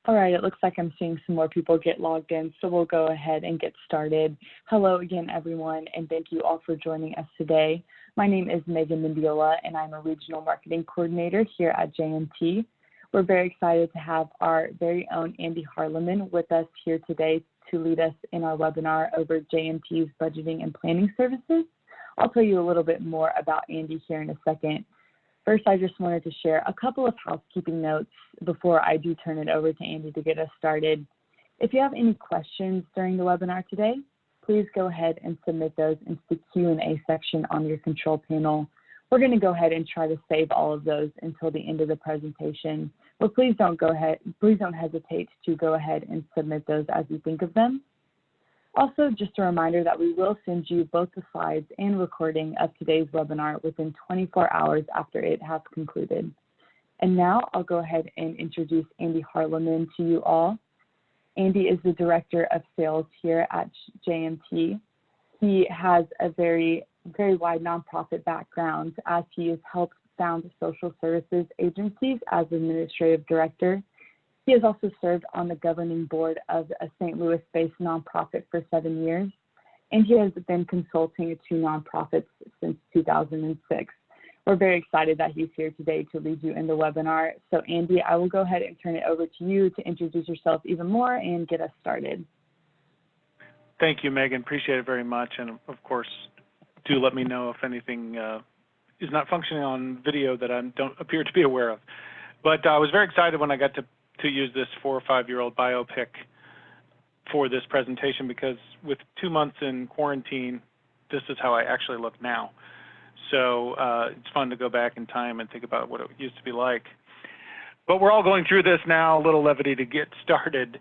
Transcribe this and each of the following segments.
All right, it looks like I'm seeing some more people get logged in, so we'll go ahead and get started. Hello again, everyone, and thank you all for joining us today. My name is Megan Mendiola, and I'm a Regional Marketing Coordinator here at JMT. We're very excited to have our very own Andy Harleman with us here today to lead us in our webinar over JMT's budgeting and planning services. I'll tell you a little bit more about Andy here in a second. First, I just wanted to share a couple of housekeeping notes before I do turn it over to Andy to get us started. If you have any questions during the webinar today, please go ahead and submit those into the Q&A section on your control panel. We're going to go ahead and try to save all of those until the end of the presentation, but please don't hesitate to go ahead and submit those as you think of them. Also, just a reminder that we will send you both the slides and recording of today's webinar within 24 hours after it has concluded. And now I'll go ahead and introduce Andy Harleman to you all. Andy is the Director of Sales here at JMT. He has a very wide nonprofit background as he has helped found social services agencies as Administrative Director. He has also served on the governing board of a St. Louis-based nonprofit for 7 years, and he has been consulting to nonprofits since 2006. We're very excited that he's here today to lead you in the webinar. So Andy, I will go ahead and turn it over to you to introduce yourself even more and get us started. Thank you, Megan. Appreciate it very much. And of course, do let me know if anything is not functioning on video that I don't appear to be aware of. But I was very excited when I got to use this 4 or 5-year-old biopic for this presentation, because with 2 months in quarantine, this is how I actually look now. So it's fun to go back in time and think about what it used to be like. But we're all going through this now, a little levity to get started.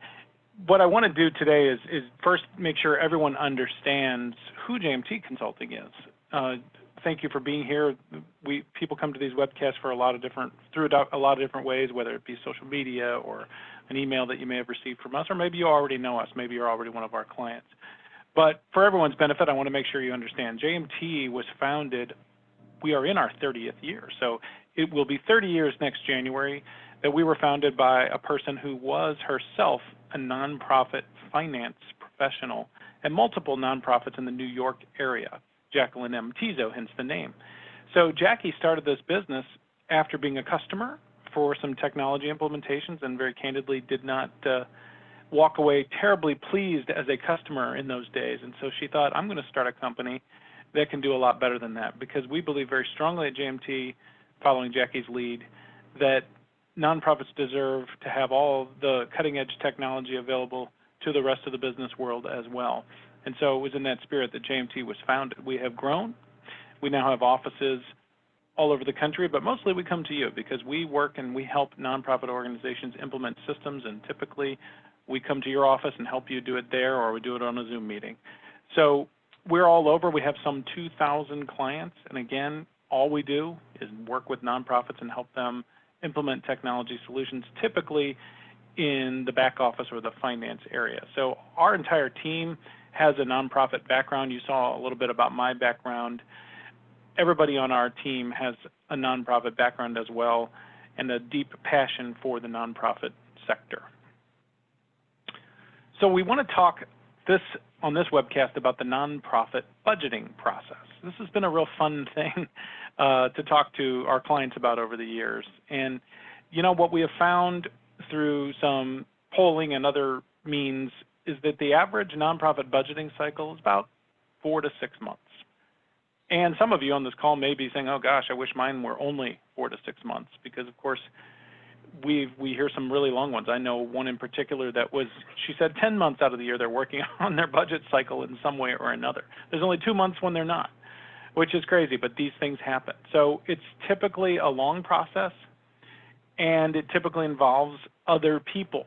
What I want to do today is first make sure everyone understands who JMT Consulting is. Thank you for being here. People come to these webcasts for a lot of different ways, whether it be social media or an email that you may have received from us, or maybe you already know us. Maybe you're already one of our clients. But for everyone's benefit, I want to make sure you understand JMT was founded. We are in our 30th year, so it will be 30 years next January that we were founded by a person who was herself a nonprofit finance professional at multiple nonprofits in the New York area. Jacqueline M. Tizo, hence the name. So Jackie started this business after being a customer for some technology implementations, and very candidly did not walk away terribly pleased as a customer in those days. And so she thought, I'm going to start a company that can do a lot better than that, because we believe very strongly at JMT, following Jackie's lead, that nonprofits deserve to have all the cutting-edge technology available to the rest of the business world as well. And so it was in that spirit that JMT was founded. We have grown. We now have offices all over the country, but mostly we come to you because we work and we help nonprofit organizations implement systems, and typically we come to your office and help you do it there, or we do it on a Zoom meeting. So we're all over. We have some 2,000 clients, and again, all we do is work with nonprofits and help them implement technology solutions, typically in the back office or the finance area. So our entire team has a nonprofit background. You saw a little bit about my background. Everybody on our team has a nonprofit background as well, and a deep passion for the nonprofit sector. So we want to talk on this webcast about the nonprofit budgeting process. This has been a real fun thing to talk to our clients about over the years. And you know, what we have found through some polling and other means is that the average nonprofit budgeting cycle is about 4 to 6 months. And some of you on this call may be saying, oh gosh, I wish mine were only 4 to 6 months, because of course we hear some really long ones. I know one in particular that was, she said 10 months out of the year they're working on their budget cycle in some way or another. There's only 2 months when they're not, which is crazy, but these things happen. So it's typically a long process, and it typically involves other people.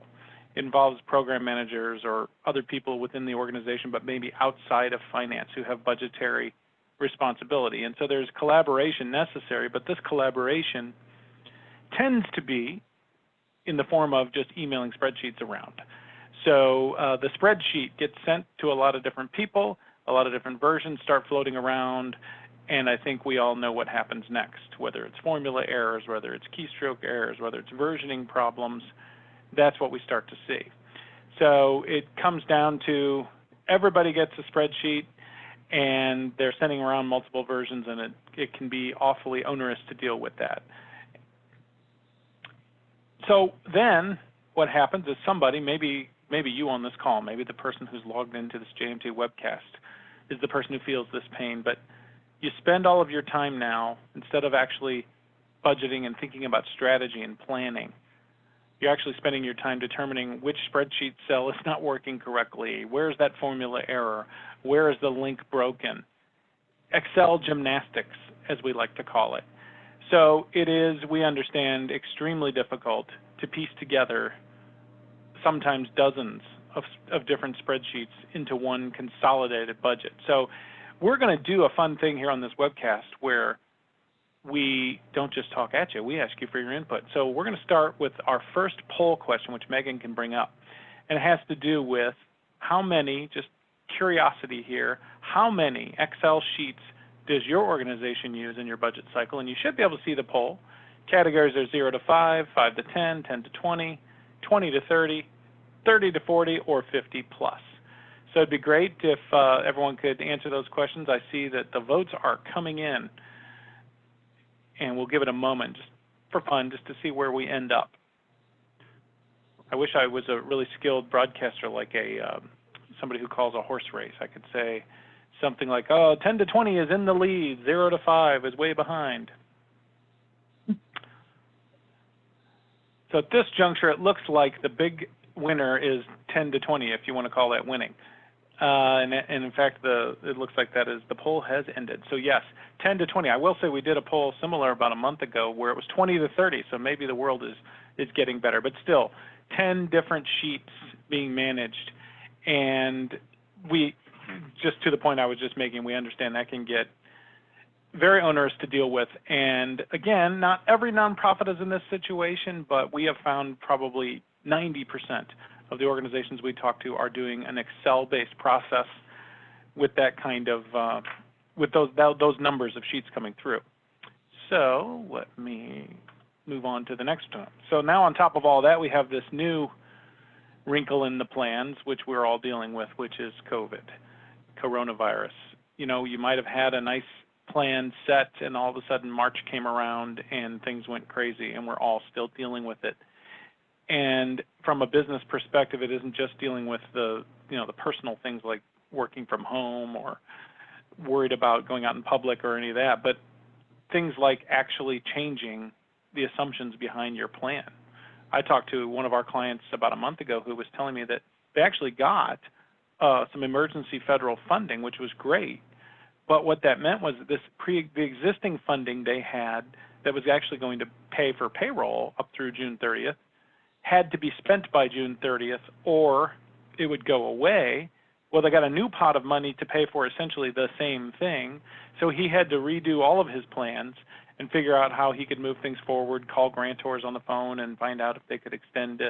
It involves program managers or other people within the organization, but maybe outside of finance, who have budgetary responsibility. And so there's collaboration necessary, but this collaboration tends to be in the form of just emailing spreadsheets around. So the spreadsheet gets sent to a lot of different people, a lot of different versions start floating around, and I think we all know what happens next, whether it's formula errors, whether it's keystroke errors, whether it's versioning problems. that's what we start to see. So it comes down to everybody gets a spreadsheet, and they're sending around multiple versions, and it can be awfully onerous to deal with that. So then what happens is somebody, maybe you on this call, maybe the person who's logged into this JMT webcast is the person who feels this pain, but you spend all of your time now, instead of actually budgeting and thinking about strategy and planning, you're actually spending your time determining which spreadsheet cell is not working correctly, where's that formula error, where is the link broken, Excel gymnastics, as we like to call it. So it is, we understand, extremely difficult to piece together sometimes dozens of different spreadsheets into one consolidated budget. So we're going to do a fun thing here on this webcast where we don't just talk at you, we ask you for your input. So we're going to start with our first poll question, which Megan can bring up. And it has to do with how many, just curiosity here, how many Excel sheets does your organization use in your budget cycle? And you should be able to see the poll. Categories are 0 to 5, 5 to 10, 10 to 20, 20 to 30, 30 to 40, or 50 plus. So it'd be great if everyone could answer those questions. I see that the votes are coming in, and we'll give it a moment just for fun, just to see where we end up. I wish I was a really skilled broadcaster, like somebody who calls a horse race. I could say something like, oh, 10 to 20 is in the lead, 0 to 5 is way behind. So at this juncture, it looks like the big winner is 10 to 20, if you want to call that winning. And in fact, it looks like that is the poll has ended. So yes, 10 to 20. I will say we did a poll similar about a month ago where it was 20 to 30. So maybe the world is getting better, but still 10 different sheets being managed. And we, just to the point I was just making, we understand that can get very onerous to deal with. And again, not every nonprofit is in this situation, but we have found probably 90% of the organizations we talk to are doing an Excel-based process with that kind of, with those numbers of sheets coming through. So let me move on to the next one. So now on top of all that, we have this new wrinkle in the plans, which we're all dealing with, which is COVID, coronavirus. You know, you might have had a nice plan set, and all of a sudden March came around and things went crazy, and we're all still dealing with it. And from a business perspective, it isn't just dealing with the personal things like working from home or worried about going out in public or any of that, but things like actually changing the assumptions behind your plan. I talked to one of our clients about a month ago who was telling me that they actually got some emergency federal funding, which was great. But what that meant was that the existing funding they had that was actually going to pay for payroll up through June 30th had to be spent by June 30th, or it would go away. Well, they got a new pot of money to pay for essentially the same thing, so he had to redo all of his plans and figure out how he could move things forward, call grantors on the phone, and find out if they could extend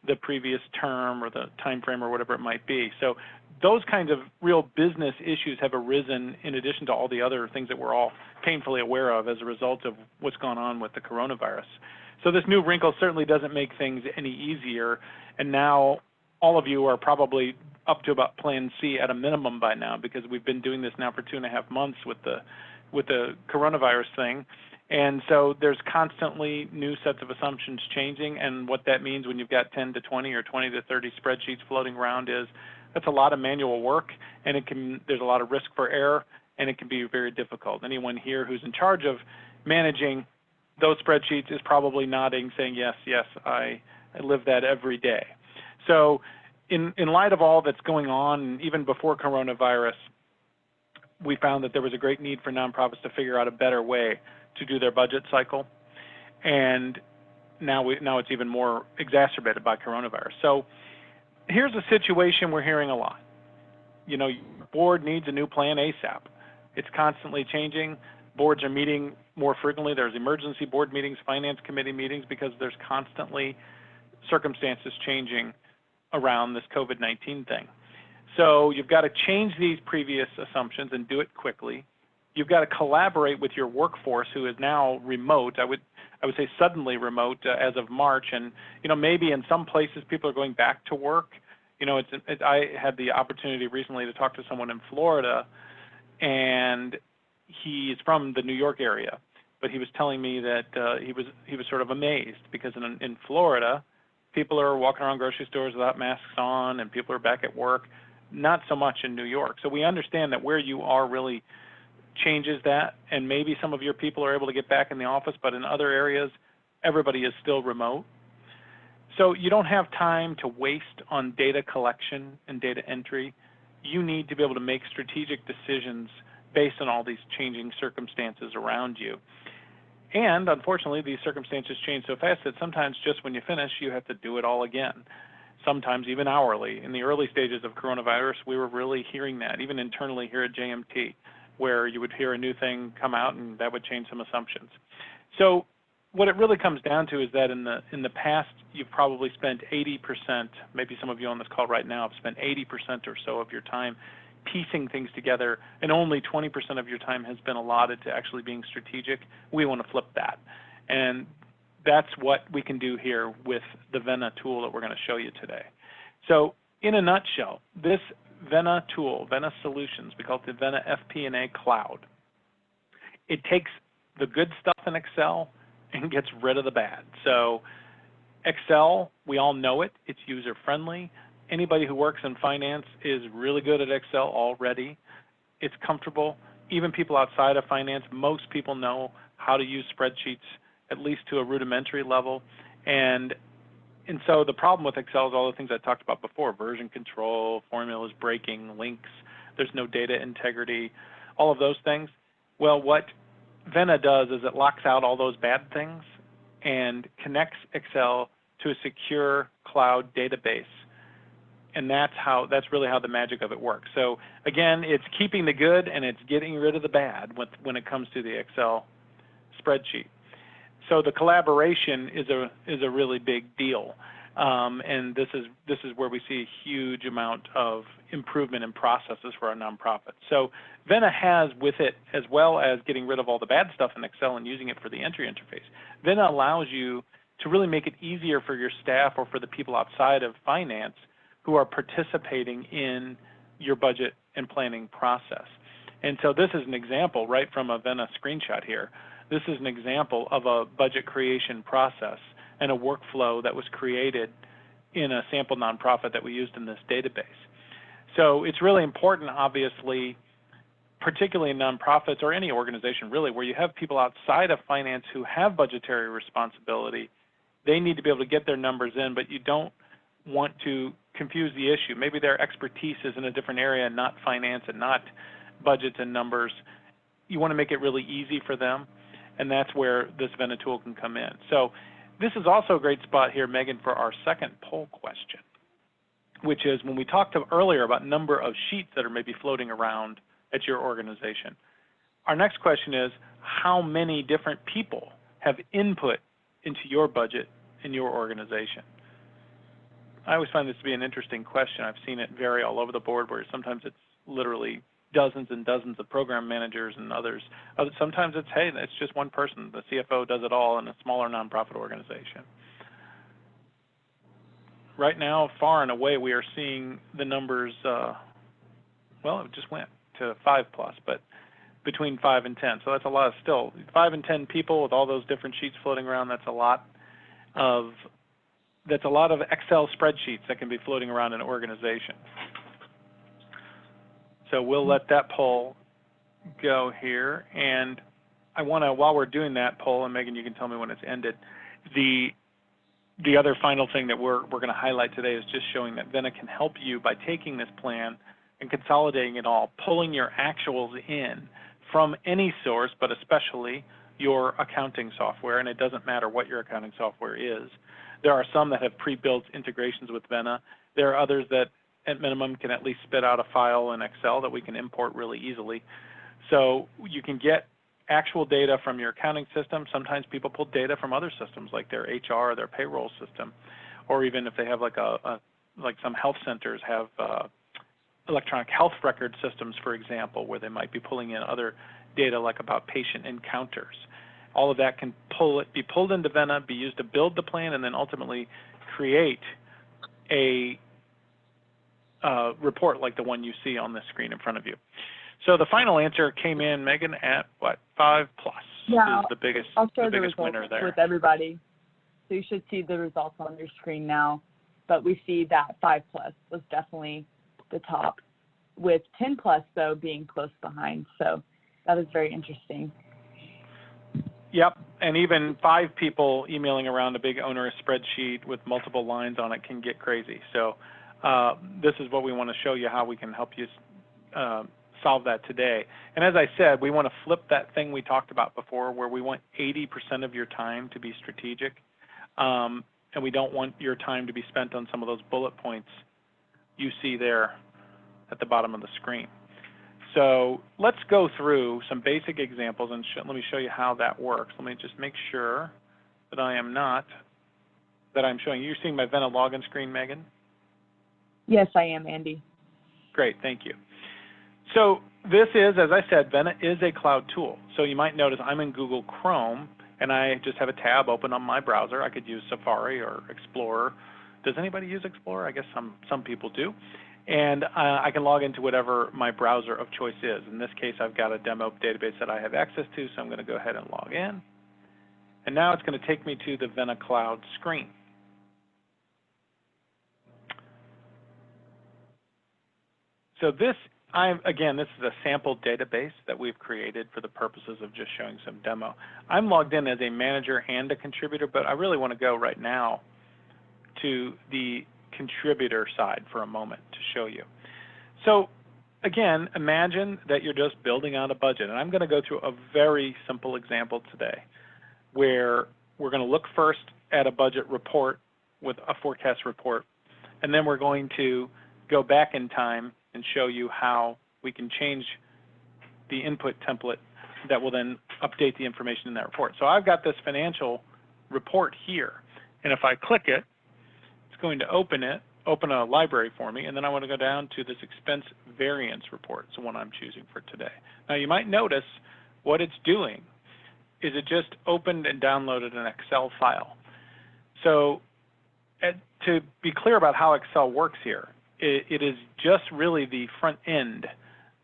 the previous term or the time frame or whatever it might be. So those kinds of real business issues have arisen in addition to all the other things that we're all painfully aware of as a result of what's gone on with the coronavirus. So this new wrinkle certainly doesn't make things any easier, and now all of you are probably up to about Plan C at a minimum by now, because we've been doing this now for 2.5 months with the coronavirus thing. And so there's constantly new sets of assumptions changing, and what that means when you've got 10 to 20 or 20 to 30 spreadsheets floating around is that's a lot of manual work, and there's a lot of risk for error, and it can be very difficult. Anyone here who's in charge of managing those spreadsheets is probably nodding, saying, yes, I live that every day. So in light of all that's going on, even before coronavirus, we found that there was a great need for nonprofits to figure out a better way to do their budget cycle, and now it's even more exacerbated by coronavirus. So here's a situation we're hearing a lot. Your board needs a new plan ASAP. It's constantly changing. Boards are meeting more frequently. There's emergency board meetings, finance committee meetings, because there's constantly circumstances changing around this COVID-19 thing. So you've got to change these previous assumptions and do it quickly. You've got to collaborate with your workforce, who is now remote. I would say, suddenly remote as of March. And, maybe in some places people are going back to work. I had the opportunity recently to talk to someone in Florida, and he's from the New York area, but he was telling me that he was sort of amazed because in Florida, people are walking around grocery stores without masks on, and people are back at work. Not so much in New York. So we understand that where you are really changes that, and maybe some of your people are able to get back in the office, but in other areas, everybody is still remote. So you don't have time to waste on data collection and data entry. You need to be able to make strategic decisions based on all these changing circumstances around you. And unfortunately, these circumstances change so fast that sometimes just when you finish, you have to do it all again, sometimes even hourly. In the early stages of coronavirus, we were really hearing that, even internally here at JMT, where you would hear a new thing come out and that would change some assumptions. So what it really comes down to is that in the past, you've probably spent 80%, maybe some of you on this call right now have spent 80% or so of your time piecing things together, and only 20% of your time has been allotted to actually being strategic. We want to flip that. And that's what we can do here with the Vena tool that we're going to show you today. So in a nutshell, this Vena tool, Vena Solutions, we call it the Vena FP&A Cloud. It takes the good stuff in Excel and gets rid of the bad. So Excel, we all know it. It's user-friendly. Anybody who works in finance is really good at Excel already. It's comfortable. Even people outside of finance, most people know how to use spreadsheets, at least to a rudimentary level. And so the problem with Excel is all the things I talked about before: version control, formulas breaking, links, there's no data integrity, all of those things. Well, what Vena does is it locks out all those bad things and connects Excel to a secure cloud database. And that's really how the magic of it works. So again, it's keeping the good and it's getting rid of the bad when it comes to the Excel spreadsheet. So the collaboration is a really big deal, and this is where we see a huge amount of improvement in processes for our nonprofits. So Vena has with it, as well as getting rid of all the bad stuff in Excel and using it for the entry interface, Vena allows you to really make it easier for your staff or for the people outside of finance who are participating in your budget and planning process. And so this is an example right from a Vena screenshot here. This is an example of a budget creation process and a workflow that was created in a sample nonprofit that we used in this database. So it's really important, obviously, particularly in nonprofits or any organization really, where you have people outside of finance who have budgetary responsibility. They need to be able to get their numbers in, but you don't want to confuse the issue. Maybe their expertise is in a different area, not finance and not budgets and numbers. You want to make it really easy for them, and that's where this Vena tool can come in. So this is also a great spot here, Megan, for our second poll question, which is when we talked earlier about number of sheets that are maybe floating around at your organization. Our next question is, how many different people have input into your budget in your organization? I always find this to be an interesting question. I've seen it vary all over the board, where sometimes it's literally dozens and dozens of program managers and others. Sometimes it's, hey, it's just one person. The CFO does it all in a smaller nonprofit organization. Right now, far and away, we are seeing the numbers, well, it just went to 5+, but between 5 and 10. So that's a lot still. 5 and 10 people with all those different sheets floating around, that's a lot of Excel spreadsheets that can be floating around in an organization. So we'll let that poll go here. And I want to, while we're doing that poll, and Megan, you can tell me when it's ended, the other final thing that we're going to highlight today is just showing that Vena can help you by taking this plan and consolidating it all, pulling your actuals in from any source, but especially your accounting software, and it doesn't matter what your accounting software is. There are some that have pre-built integrations with Vena. There are others that, at minimum, can at least spit out a file in Excel that we can import really easily. So you can get actual data from your accounting system. Sometimes people pull data from other systems, like their HR or their payroll system, or even if they have like some health centers have electronic health record systems, for example, where they might be pulling in other data like about patient encounters. All of that can be pulled into Vena, be used to build the plan, and then ultimately create a report like the one you see on the screen in front of you. So the final answer came in, Megan, at what, 5+. Yeah, is the biggest, I'll share the the biggest results winner there. with everybody. So you should see the results on your screen now. But we see that 5+ was definitely the top, with 10+ though being close behind. So that was very interesting. Yep, and even 5 people emailing around a big onerous spreadsheet with multiple lines on it can get crazy. So this is what we want to show you, how we can help you solve that today. And as I said, we want to flip that thing we talked about before, where we want 80% of your time to be strategic, and we don't want your time to be spent on some of those bullet points you see there at the bottom of the screen. So let's go through some basic examples, and let me show you how that works. Let me just make sure that I'm showing you. You're seeing my Vena login screen, Megan? Yes, I am, Andy. Great, thank you. So this is, as I said, Vena is a cloud tool. So you might notice I'm in Google Chrome, and I just have a tab open on my browser. I could use Safari or Explorer. Does anybody use Explorer? I guess some people do. And I can log into whatever my browser of choice is. In this case, I've got a demo database that I have access to, so I'm going to go ahead and log in. And now it's going to take me to the Vena Cloud screen. So this is a sample database that we've created for the purposes of just showing some demo. I'm logged in as a manager and a contributor, but I really want to go right now to the contributor side for a moment to show you. So again, imagine that you're just building out a budget, and I'm going to go through a very simple example today where we're going to look first at a budget report with a forecast report, and then we're going to go back in time and show you how we can change the input template that will then update the information in that report. So I've got this financial report here, and if I click it, it's going to open a library for me, and then I want to go down to this expense variance report. It's the one I'm choosing for today. Now you might notice what it's doing is it just opened and downloaded an Excel file. So to be clear about how Excel works here, it is just really the front end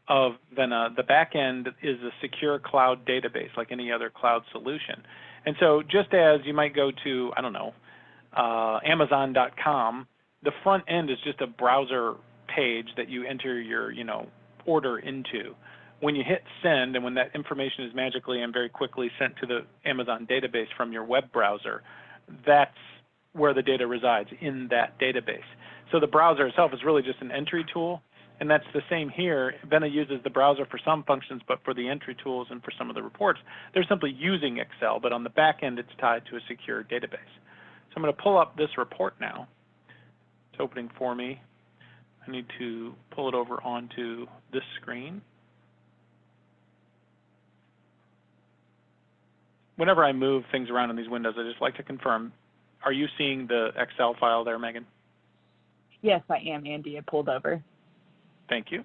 of Vena. The back end is a secure cloud database like any other cloud solution. And so just as you might go to, I don't know, Amazon.com, the front end is just a browser page that you enter your, order into. When you hit send, and when that information is magically and very quickly sent to the Amazon database from your web browser, that's where the data resides, in that database. So the browser itself is really just an entry tool, and that's the same here. Vena uses the browser for some functions, but for the entry tools and for some of the reports, they're simply using Excel, but on the back end, it's tied to a secure database. So I'm going to pull up this report now. It's opening for me. I need to pull it over onto this screen. Whenever I move things around in these windows, I just like to confirm, are you seeing the Excel file there, Megan? Yes, I am, Andy. It pulled over. Thank you.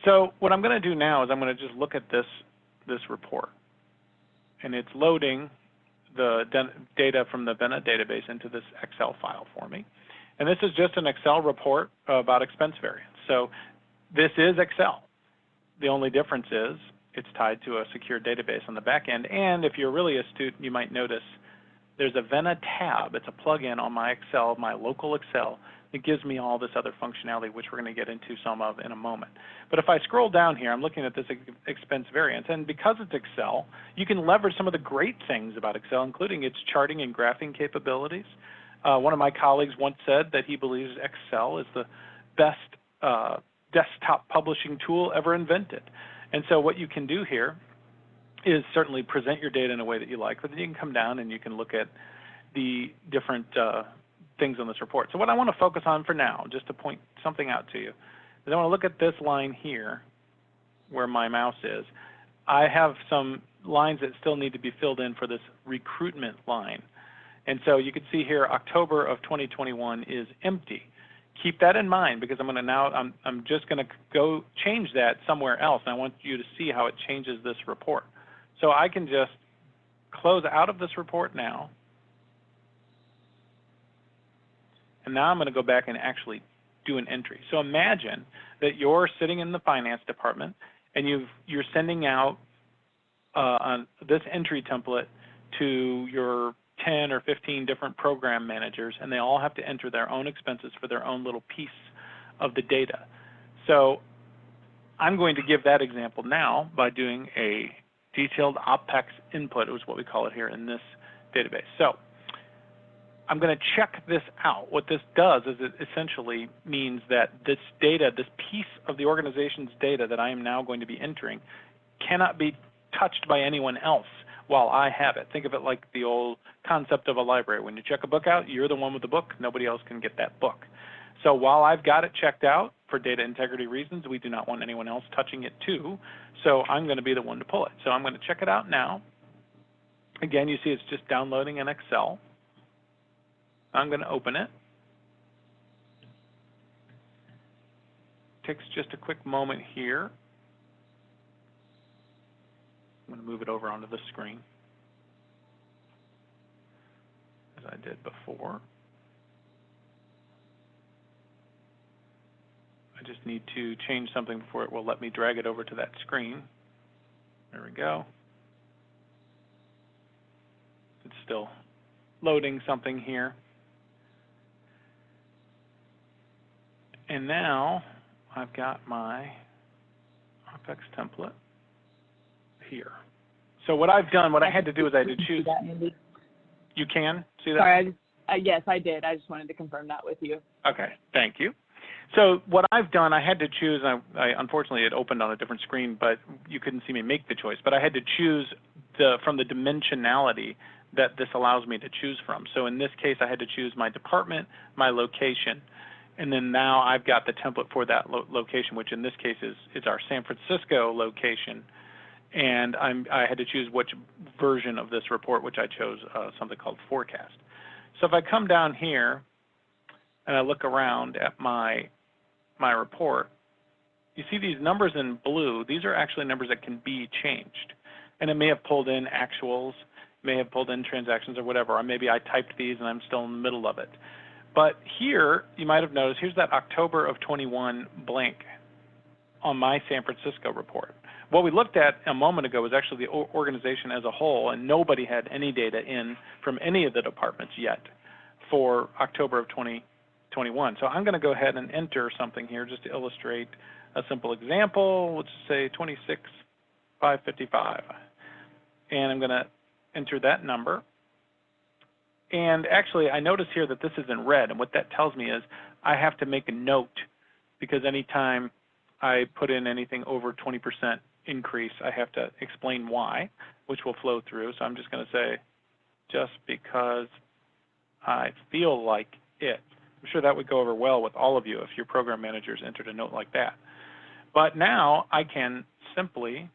So what I'm going to do now is I'm going to just look at this report. And it's loading the data from the Vena database into this Excel file for me. And this is just an Excel report about expense variance. So this is Excel. The only difference is it's tied to a secure database on the back end. And if you're really astute, you might notice there's a Vena tab. It's a plugin on my Excel, my local Excel. It gives me all this other functionality, which we're going to get into some of in a moment. But if I scroll down here, I'm looking at this expense variance. And because it's Excel, you can leverage some of the great things about Excel, including its charting and graphing capabilities. One of my colleagues once said that he believes Excel is the best desktop publishing tool ever invented. And so what you can do here is certainly present your data in a way that you like, but then you can come down and you can look at the different things on this report. So what I want to focus on for now, just to point something out to you, is I want to look at this line here where my mouse is. I have some lines that still need to be filled in for this recruitment line. And so you can see here October of 2021 is empty. Keep that in mind, because I'm just going to go change that somewhere else, and I want you to see how it changes this report. So I can just close out of this report now. And now I'm going to go back and actually do an entry. So imagine that you're sitting in the finance department and you're sending out this entry template to your 10 or 15 different program managers, and they all have to enter their own expenses for their own little piece of the data. So I'm going to give that example now by doing a detailed OPEX input, is what we call it here in this database. So I'm going to check this out. What this does is it essentially means that this data, this piece of the organization's data that I am now going to be entering, cannot be touched by anyone else while I have it. Think of it like the old concept of a library. When you check a book out, you're the one with the book. Nobody else can get that book. So while I've got it checked out, for data integrity reasons, we do not want anyone else touching it too. So I'm going to be the one to pull it. So I'm going to check it out now. Again, you see it's just downloading in Excel. I'm going to open it. Takes just a quick moment here. I'm going to move it over onto the screen, as I did before. I just need to change something before it will let me drag it over to that screen. There we go. It's still loading something here. And now I've got my OPEX template here. So what I've done, what I had to do is I had to choose. You can see that? Sorry, yes, I did. I just wanted to confirm that with you. Okay, thank you. So what I've done, I had to choose, unfortunately it opened on a different screen, but you couldn't see me make the choice, but I had to choose from the dimensionality that this allows me to choose from. So in this case, I had to choose my department, my location, and then now I've got the template for that location, which in this case is our San Francisco location. And I had to choose which version of this report, which I chose something called forecast. So if I come down here and I look around at my report, you see these numbers in blue. These are actually numbers that can be changed. And it may have pulled in actuals, may have pulled in transactions or whatever, or maybe I typed these and I'm still in the middle of it. But here, you might have noticed, here's that October of 21 blank on my San Francisco report. What we looked at a moment ago was actually the organization as a whole, and nobody had any data in from any of the departments yet for October of 2021. So I'm going to go ahead and enter something here just to illustrate a simple example. Let's say 26,555. And I'm going to enter that number. And actually, I notice here that this is in red, and what that tells me is I have to make a note, because anytime I put in anything over 20% increase, I have to explain why, which will flow through. So I'm just going to say, just because I feel like it. I'm sure that would go over well with all of you if your program managers entered a note like that. But now I can simply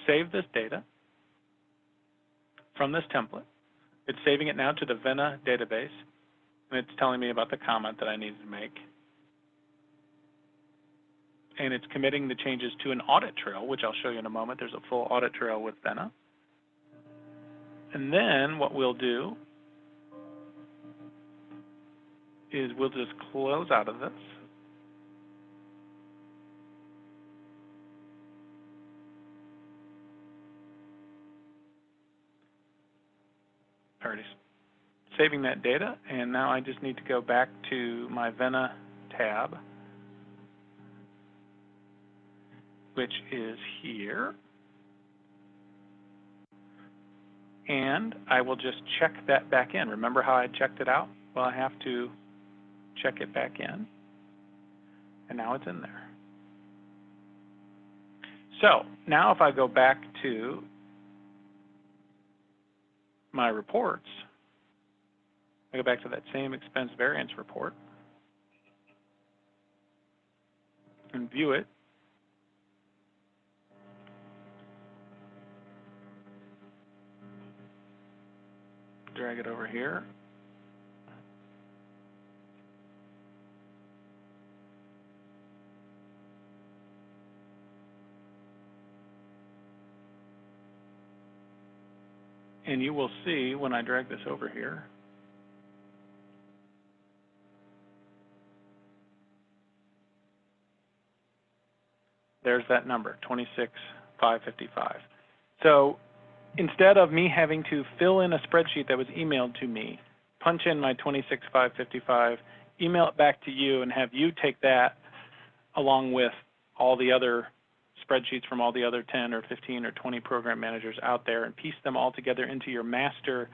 save this data from this template. It's saving it now to the Vena database, and it's telling me about the comment that I needed to make. And it's committing the changes to an audit trail, which I'll show you in a moment. There's a full audit trail with Vena. And then what we'll do is we'll just close out of this. Already saving that data, and now I just need to go back to my Vena tab, which is here, and I will just check that back in. Remember how I checked it out? Well, I have to check it back in, and now it's in there. So now if I go back to my reports, I go back to that same expense variance report and view it. Drag it over here. And you will see when I drag this over here, there's that number, 26,555. So instead of me having to fill in a spreadsheet that was emailed to me, punch in my 26,555, email it back to you, and have you take that along with all the other spreadsheets from all the other 10 or 15 or 20 program managers out there and piece them all together into your master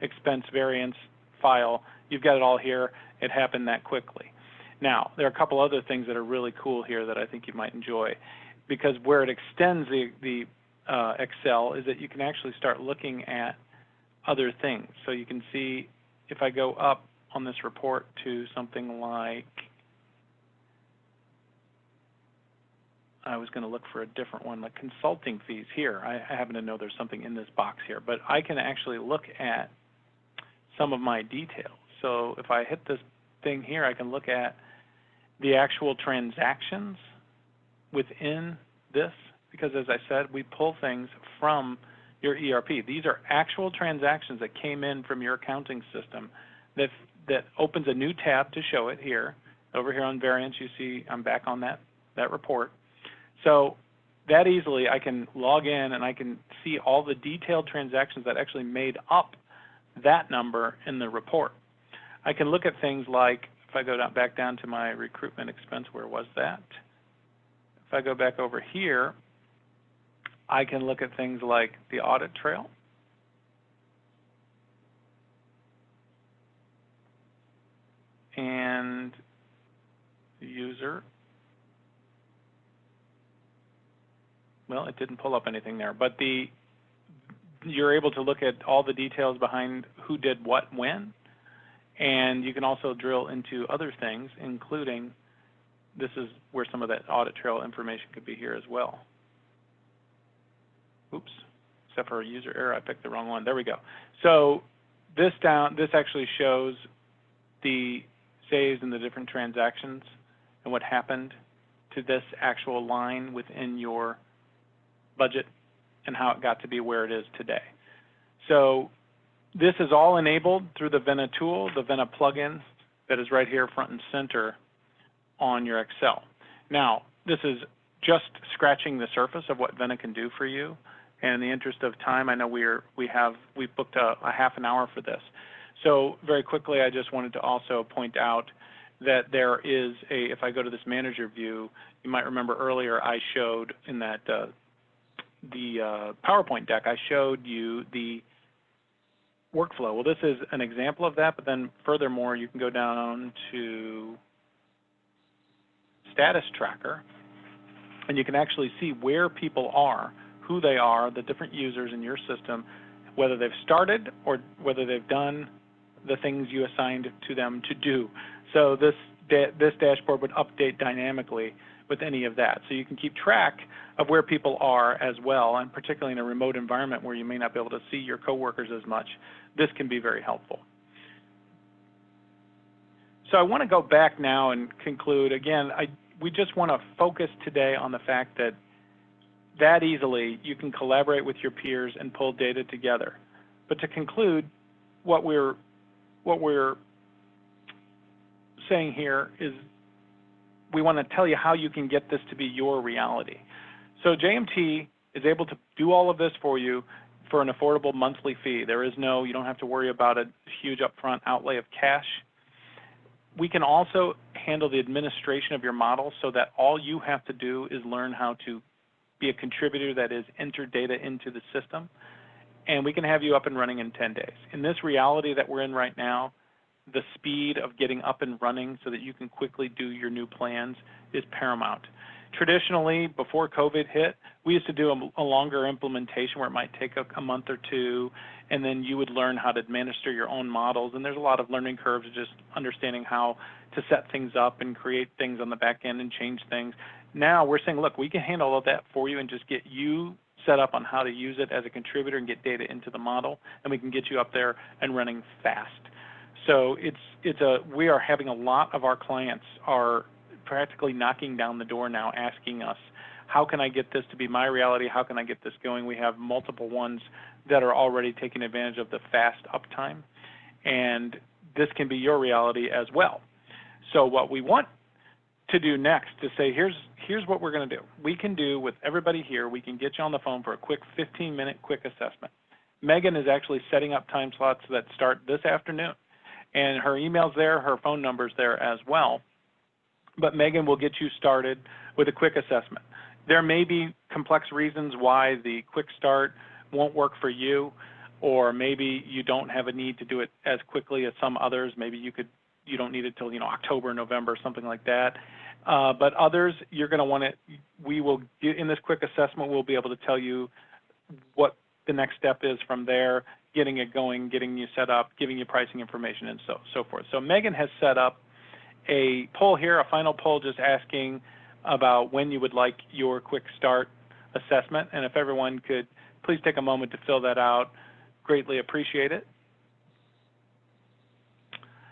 expense variance file. You've got it all here. It happened that quickly. Now, there are a couple other things that are really cool here that I think you might enjoy, because where it extends the Excel is that you can actually start looking at other things. So you can see if I go up on this report to something like, I was going to look for a different one, like consulting fees here. I happen to know there's something in this box here, but I can actually look at some of my details. So if I hit this thing here, I can look at the actual transactions within this, because as I said, we pull things from your ERP. These are actual transactions that came in from your accounting system that opens a new tab to show it here. Over here on variance, you see I'm back on that report. So that easily I can log in and I can see all the detailed transactions that actually made up that number in the report. I can look at things like, if I go back down to my recruitment expense, where was that? If I go back over here, I can look at things like the audit trail. And the user. Well, it didn't pull up anything there, but you're able to look at all the details behind who did what when, and you can also drill into other things, including, this is where some of that audit trail information could be here as well. Oops, except for a user error, I picked the wrong one. There we go. So this actually shows the saves and the different transactions and what happened to this actual line within your budget and how it got to be where it is today. So this is all enabled through the Vena tool, the Vena plugin that is right here front and center on your Excel. Now, this is just scratching the surface of what Vena can do for you. And in the interest of time, I know we've booked a half an hour for this. So very quickly, I just wanted to also point out that there is if I go to this manager view, you might remember earlier I showed in that the PowerPoint deck, I showed you the workflow. Well, this is an example of that, but then furthermore, you can go down to status tracker, and you can actually see where people are, who they are, the different users in your system, whether they've started or whether they've done the things you assigned to them to do. So this dashboard would update dynamically with any of that. So you can keep track of where people are as well, and particularly in a remote environment where you may not be able to see your coworkers as much, this can be very helpful. So I want to go back now and conclude. Again, we just want to focus today on the fact that easily you can collaborate with your peers and pull data together. But to conclude, what we're saying here is we want to tell you how you can get this to be your reality. So JMT is able to do all of this for you for an affordable monthly fee. You don't have to worry about a huge upfront outlay of cash. We can also handle the administration of your model so that all you have to do is learn how to be a contributor that is enter data into the system, and we can have you up and running in 10 days. In this reality that we're in right now, the speed of getting up and running so that you can quickly do your new plans is paramount. Traditionally, before COVID hit, we used to do a longer implementation where it might take a month or two, and then you would learn how to administer your own models. And there's a lot of learning curves, just understanding how to set things up and create things on the back end and change things. Now we're saying, look, we can handle all that for you and just get you set up on how to use it as a contributor and get data into the model, and we can get you up there and running fast. So we are having a lot of our clients are practically knocking down the door now asking us, how can I get this to be my reality? How can I get this going? We have multiple ones that are already taking advantage of the fast uptime, and this can be your reality as well. So what we want to do next is say, here's what we're going to do. We can do with everybody here, we can get you on the phone for a quick 15-minute quick assessment. Megan is actually setting up time slots that start this afternoon, and her email's there, her phone number's there as well. But Megan will get you started with a quick assessment. There may be complex reasons why the quick start won't work for you, or maybe you don't have a need to do it as quickly as some others. Maybe you don't need it till October, November, something like that. But others, you're going to want to. We will get in this quick assessment. We'll be able to tell you what the next step is from there, getting it going, getting you set up, giving you pricing information, and so forth. So Megan has set up a poll here, a final poll, just asking about when you would like your quick start assessment, and if everyone could please take a moment to fill that out, greatly appreciate it.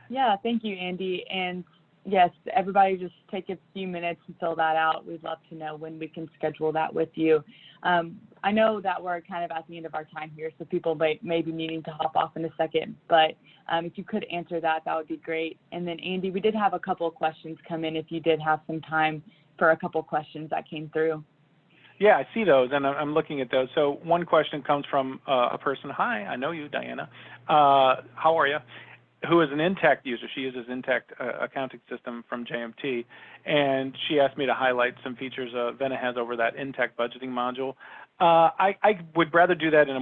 Yeah, thank you, Andy. And yes, everybody just take a few minutes and fill that out. We'd love to know when we can schedule that with you. I know that we're kind of at the end of our time here, so people may be needing to hop off in a second, but if you could answer that, that would be great. And then Andy, we did have a couple of questions come in if you did have some time for a couple of questions that came through. Yeah, I see those, and I'm looking at those. So one question comes from a person, hi, I know you, Diana. How are you? Who is an Intact user. She uses Intact accounting system from JMT, and she asked me to highlight some features Vena has over that Intact budgeting module. I would rather do that in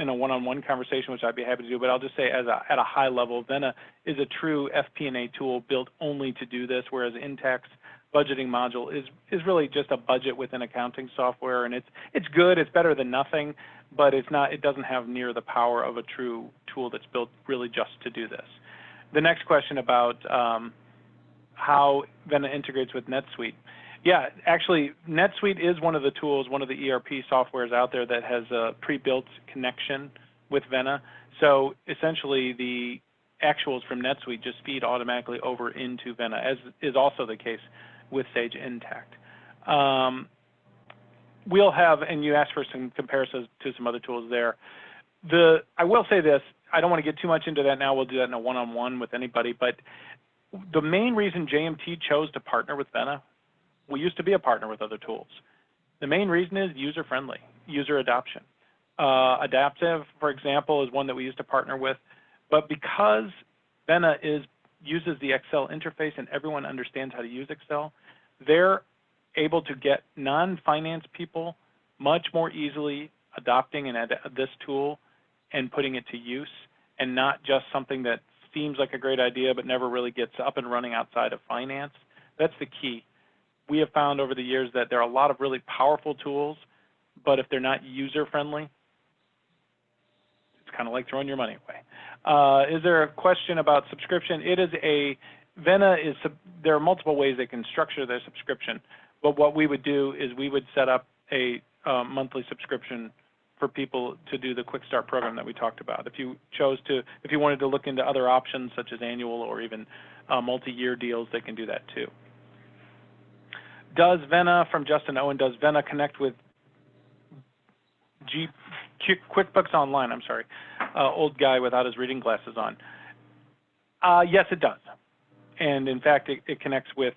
a one-on-one conversation, which I'd be happy to do, but I'll just say at a high level, Vena is a true FP&A tool built only to do this, whereas Intact's budgeting module is really just a budget within accounting software, and it's good, it's better than nothing, but it doesn't have near the power of a true tool that's built really just to do this. The next question about how Vena integrates with NetSuite. Yeah, actually, NetSuite is one of the tools, one of the ERP softwares out there that has a pre-built connection with Vena. So essentially, the actuals from NetSuite just feed automatically over into Vena, as is also the case with Sage Intacct. We'll have, and you asked for some comparisons to some other tools there. I will say this, I don't want to get too much into that now. We'll do that in a one-on-one with anybody, but the main reason JMT chose to partner with Vena, we used to be a partner with other tools. The main reason is user-friendly, user adoption. Adaptive, for example, is one that we used to partner with, but because Vena uses the Excel interface and everyone understands how to use Excel, they're able to get non-finance people much more easily adopting this tool and putting it to use, and not just something that seems like a great idea but never really gets up and running outside of finance. That's the key. We have found over the years that there are a lot of really powerful tools, but if they're not user-friendly, it's kind of like throwing your money away. Is there a question about subscription? There are multiple ways they can structure their subscription, but what we would do is we would set up a monthly subscription for people to do the Quick Start program that we talked about. If you wanted to look into other options such as annual or even multi-year deals, they can do that too. Does Vena, from Justin Owen, does Vena connect with QuickBooks Online? I'm sorry, old guy without his reading glasses on. Yes, it does. And in fact, it connects with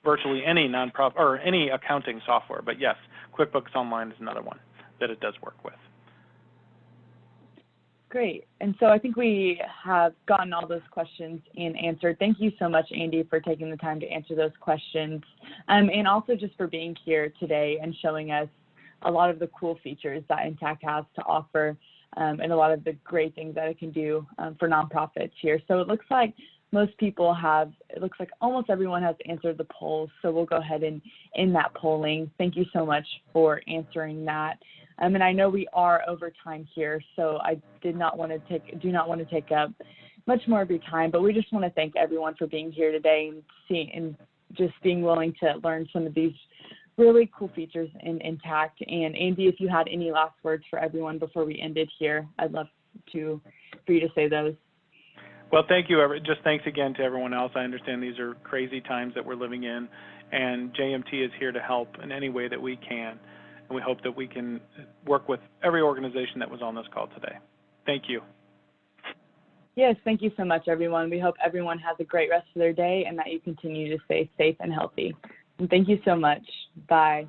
virtually any nonprofit or any accounting software. But yes, QuickBooks Online is another one that it does work with. Great. And so I think we have gotten all those questions and answered. Thank you so much, Andy, for taking the time to answer those questions, and also just for being here today and showing us a lot of the cool features that Intact has to offer, and a lot of the great things that it can do for nonprofits here. So it looks like almost everyone has answered the polls, so we'll go ahead and end that polling. Thank you so much for answering that. And I know we are over time here, so I do not want to take up much more of your time, but we just want to thank everyone for being here today and just being willing to learn some of these really cool features in Intact. And Andy, if you had any last words for everyone before we ended here, I'd love for you to say those. Well, thank you. Just thanks again to everyone else. I understand these are crazy times that we're living in, and JMT is here to help in any way that we can. And we hope that we can work with every organization that was on this call today. Thank you. Yes, thank you so much, everyone. We hope everyone has a great rest of their day and that you continue to stay safe and healthy. And thank you so much. Bye.